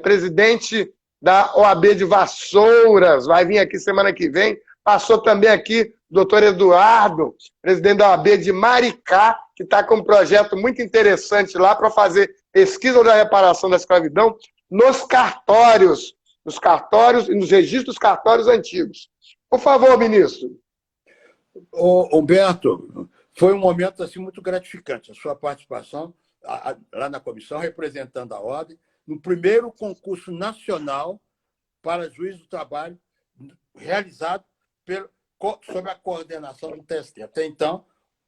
presidente da OAB de Vassouras, vai vir aqui semana que vem, passou também aqui o doutor Eduardo, presidente da OAB de Maricá, que está com um projeto muito interessante lá para fazer pesquisa da reparação da escravidão nos cartórios e nos registros cartórios antigos. Por favor, ministro.
Humberto, foi um momento assim, muito gratificante, a sua participação lá na comissão, representando a ordem, no primeiro concurso nacional para juiz do trabalho, realizado sob a coordenação do TST. Até então,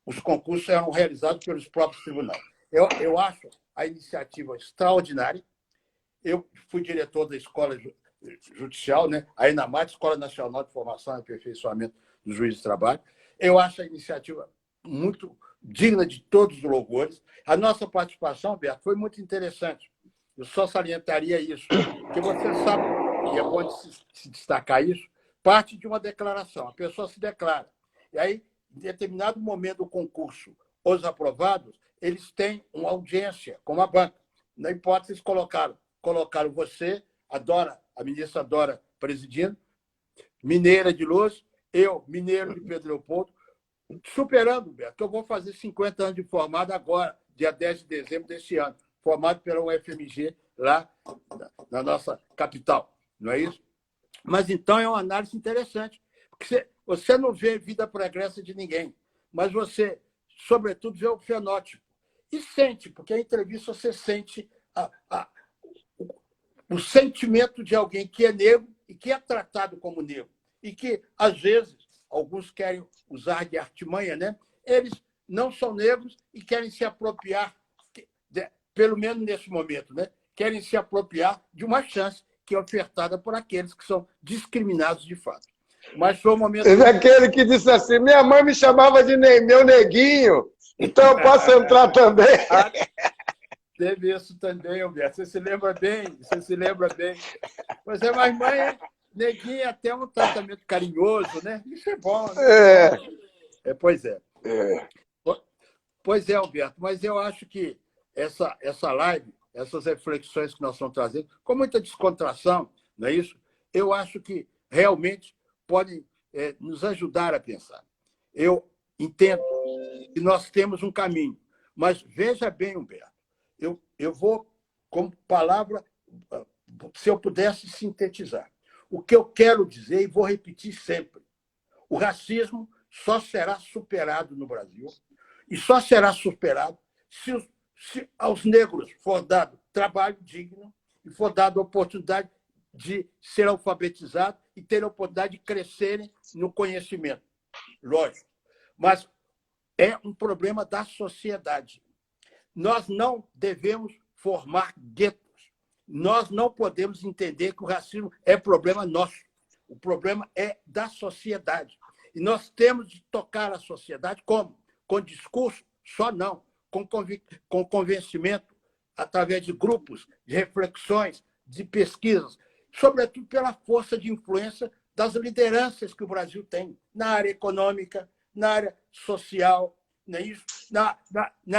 os concursos eram realizados pelos próprios tribunais. Eu acho a iniciativa extraordinária. Eu fui diretor da Escola Judicial, né? A ENAMAT, Escola Nacional de Formação e Aperfeiçoamento do Juiz de Trabalho. Eu acho a iniciativa muito digna de todos os louvores. A nossa participação, Beto, foi muito interessante. eu só salientaria isso, porque você sabe, e é bom de se destacar isso, parte de uma declaração. A pessoa se declara. E aí, em determinado momento do concurso, os aprovados, eles têm uma audiência, como a banca. Na hipótese, eles colocaram você, a ministra Dora presidindo, mineira de Luz, eu, mineiro de Pedro Leopoldo, superando, Beto, que eu vou fazer 50 anos de formado agora, dia 10 de dezembro deste ano, formado pela UFMG, lá na nossa capital, não é isso? Mas então é uma análise interessante, porque você não vê vida pregressa de ninguém, mas você, sobretudo, vê o fenótipo. E sente, porque a entrevista você sente o sentimento de alguém que é negro e que é tratado como negro. E que, às vezes, alguns querem usar de artimanha, né? Eles não são negros e querem se apropriar, pelo menos nesse momento, né? Querem se apropriar de uma chance que é ofertada por aqueles que são discriminados de fato. Mas foi um momento...
Teve aquele que disse assim, minha mãe me chamava de meu neguinho, então eu posso entrar também.
Teve isso também, Humberto. Você se lembra bem, Pois é, mas mãe, neguinho até um tratamento carinhoso, né? Isso é bom, né? Pois é. Pois é, Humberto, mas eu acho que essa live, essas reflexões que nós estamos trazendo, com muita descontração, não é isso? Eu acho que realmente podem nos ajudar a pensar. Eu entendo que nós temos um caminho, mas veja bem, Humberto, eu vou, como palavra, se eu pudesse sintetizar, o que eu quero dizer, e vou repetir sempre, o racismo só será superado no Brasil, e só será superado se aos negros for dado trabalho digno e for dada a oportunidade de ser alfabetizado e ter a oportunidade de crescerem no conhecimento. Lógico. Mas é um problema da sociedade. Nós não devemos formar guetos. Nós não podemos entender que o racismo é problema nosso. O problema é da sociedade. E nós temos de tocar a sociedade como? Com discurso? Só não. Com convencimento, através de grupos, de reflexões, de pesquisas, sobretudo pela força de influência das lideranças que o Brasil tem na área econômica, na área social, não é isso? Na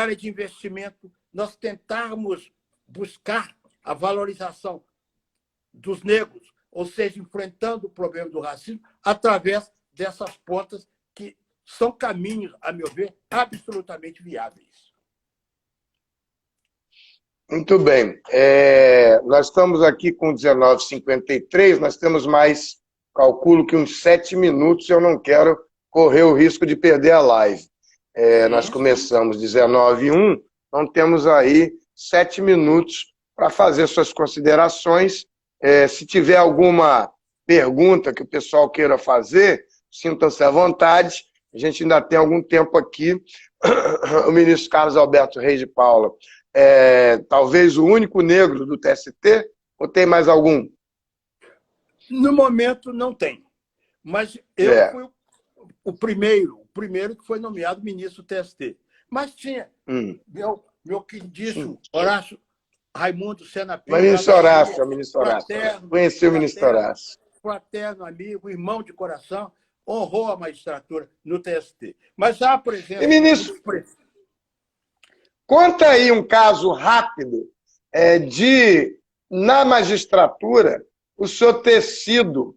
área de investimento, nós tentarmos buscar a valorização dos negros, ou seja, enfrentando o problema do racismo através dessas pontas que são caminhos, a meu ver, absolutamente viáveis.
Muito bem. Nós estamos aqui com 19h53, nós temos mais, calculo que uns 7 minutos, eu não quero correr o risco de perder a live. Nós começamos 19h01, então temos aí 7 minutos para fazer suas considerações. Se tiver alguma pergunta que o pessoal queira fazer, sintam-se à vontade. A gente ainda tem algum tempo aqui. O ministro Carlos Alberto Reis de Paula talvez o único negro do TST, ou tem mais algum?
No momento, não tem. Mas eu fui o primeiro que foi nomeado ministro do TST. Mas tinha meu queridíssimo Horácio Raimundo Sena Pinto.
Ministro Horácio. Conheci o ministro Horácio.
Fraterno amigo, irmão de coração, honrou a magistratura no TST. Mas já a presença...
E, ministro, conta aí um caso rápido na magistratura, o senhor ter sido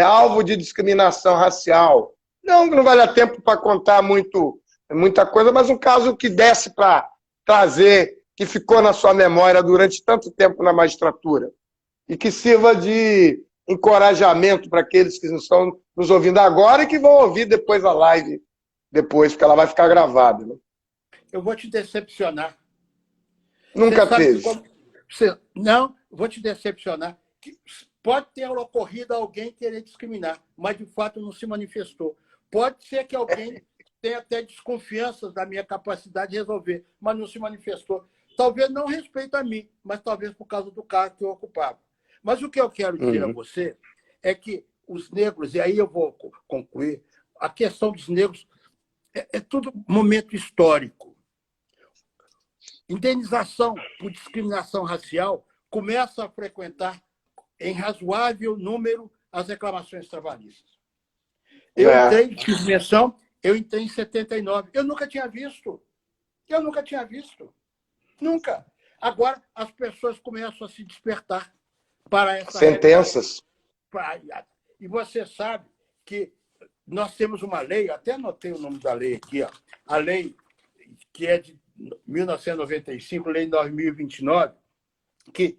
alvo de discriminação racial. Não vai dar tempo para contar muita coisa, mas um caso que desse para trazer, que ficou na sua memória durante tanto tempo na magistratura, e que sirva de encorajamento para aqueles que estão nos ouvindo agora e que vão ouvir depois a live, porque ela vai ficar gravada, né?
Eu vou te decepcionar.
Nunca teve.
Não, vou te decepcionar. Pode ter ocorrido alguém querer discriminar, mas de fato não se manifestou. Pode ser que alguém tenha até desconfianças da minha capacidade de resolver, mas não se manifestou. Talvez não respeito a mim, mas talvez por causa do cargo que eu ocupava. Mas o que eu quero dizer a você é que os negros, e aí eu vou concluir, a questão dos negros é tudo momento histórico. indenização por discriminação racial começa a frequentar em razoável número as reclamações trabalhistas. Eu entrei, fiz menção, eu entrei em 79. Eu nunca tinha visto. Nunca. Agora, as pessoas começam a se despertar para essa
sentenças.
E você sabe que nós temos uma lei, até anotei o nome da lei aqui, ó, a lei que é de 1995, lei 9029, que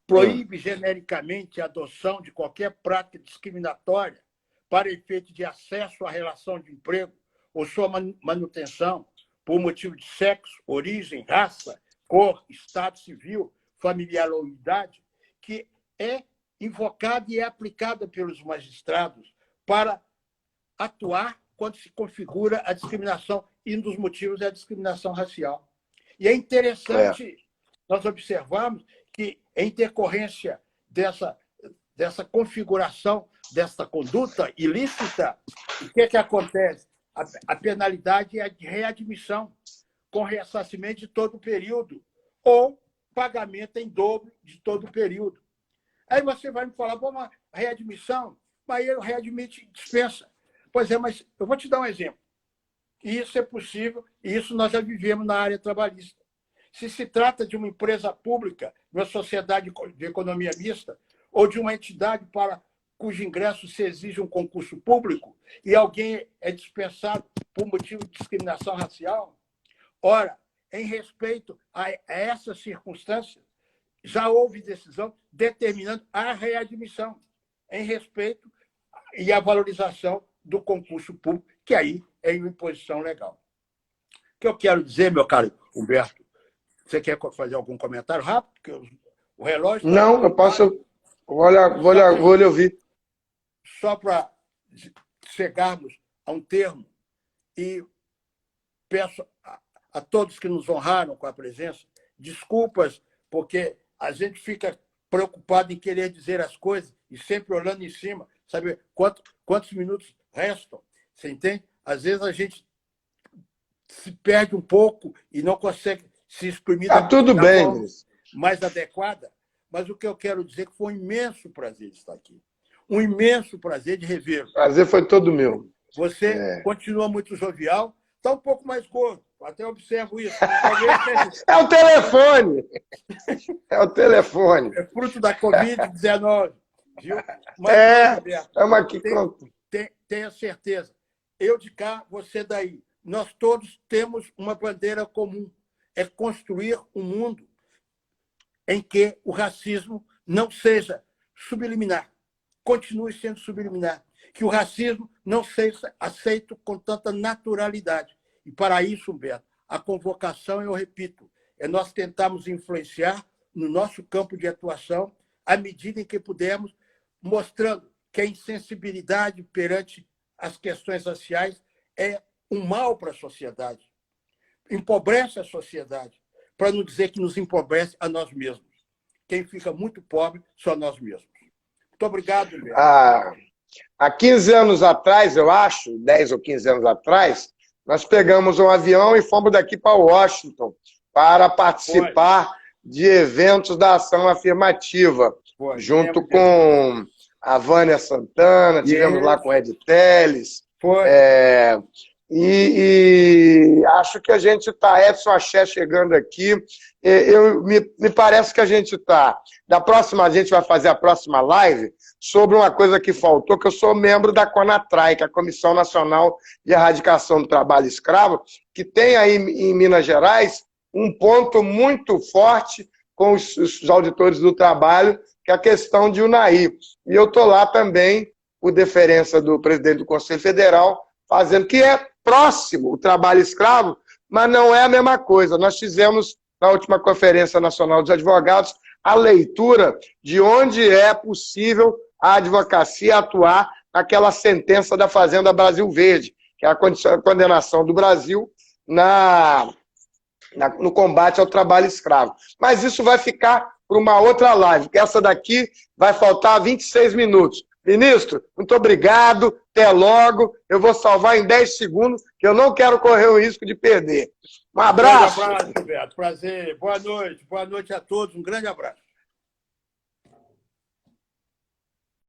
proíbe genericamente a adoção de qualquer prática discriminatória para efeito de acesso à relação de emprego ou sua manutenção por motivo de sexo, origem, raça, cor, estado civil, familiaridade, que é invocada e é aplicada pelos magistrados para atuar quando se configura a discriminação, e um dos motivos é a discriminação racial. E é interessante nós observarmos que, em decorrência dessa configuração, dessa conduta ilícita, o que acontece? A penalidade é a de readmissão, com ressarcimento de todo o período, ou pagamento em dobro de todo o período. Aí você vai me falar, bom, uma readmissão, mas ele readmite dispensa. Pois é, mas eu vou te dar um exemplo. Isso é possível, e isso nós já vivemos na área trabalhista. Se se trata de uma empresa pública, de uma sociedade de economia mista, ou de uma entidade para cujo ingresso se exige um concurso público, e alguém é dispensado por motivo de discriminação racial, ora, em respeito a essas circunstâncias, já houve decisão determinando a readmissão, em respeito e a valorização do concurso público, que aí é uma imposição legal. O que eu quero dizer, meu caro Humberto, você quer fazer algum comentário rápido? Porque o relógio...
Não, eu posso... Vou lhe ouvir.
Só para chegarmos a um termo, e peço a todos que nos honraram com a presença desculpas, porque a gente fica preocupado em querer dizer as coisas e sempre olhando em cima, saber quantos minutos restam. Você entende? Às vezes a gente se perde um pouco e não consegue se exprimir da forma mais adequada. Mas o que eu quero dizer é que foi um imenso prazer estar aqui. Um imenso prazer de revê-lo.
O prazer foi todo meu.
Você continua muito jovial, está um pouco mais gordo. Até observo isso.
É o telefone. É o telefone.
É fruto da Covid-19. Viu?
Mas, estamos aqui.
Tenha certeza. Eu de cá, você daí. Nós todos temos uma bandeira comum. É construir um mundo em que o racismo não seja subliminar, continue sendo subliminar, que o racismo não seja aceito com tanta naturalidade. E para isso, Humberto, a convocação, eu repito, é nós tentarmos influenciar no nosso campo de atuação à medida em que pudermos, mostrando que a insensibilidade perante as questões raciais é um mal para a sociedade, empobrece a sociedade, para não dizer que nos empobrece a nós mesmos. Quem fica muito pobre são nós mesmos. Muito obrigado, Humberto.
Há 15 anos atrás, eu acho, 10 ou 15 anos atrás, nós pegamos um avião e fomos daqui para Washington para participar de eventos da ação afirmativa, junto com a Vânia Santana, tivemos lá com o Ed Teles. E acho que a gente está, Edson Axé chegando aqui, me parece que a gente está, a gente vai fazer a próxima live sobre uma coisa que faltou, que eu sou membro da CONATRAI, que é a Comissão Nacional de Erradicação do Trabalho Escravo, que tem aí em Minas Gerais um ponto muito forte com os auditores do trabalho, que é a questão de UNAI. E eu estou lá também, por deferência do presidente do Conselho Federal, fazendo, que é próximo o trabalho escravo, mas não é a mesma coisa. Nós fizemos, na última Conferência Nacional dos Advogados, a leitura de onde é possível a advocacia atuar naquela sentença da Fazenda Brasil Verde, que é a condenação do Brasil no combate ao trabalho escravo. Mas isso vai ficar para uma outra live, porque essa daqui vai faltar 26 minutos. Ministro, muito obrigado, até logo. Eu vou salvar em 10 segundos, que eu não quero correr o risco de perder. Um abraço.
Um grande abraço, Beto. Prazer. Boa noite a todos. Um grande abraço.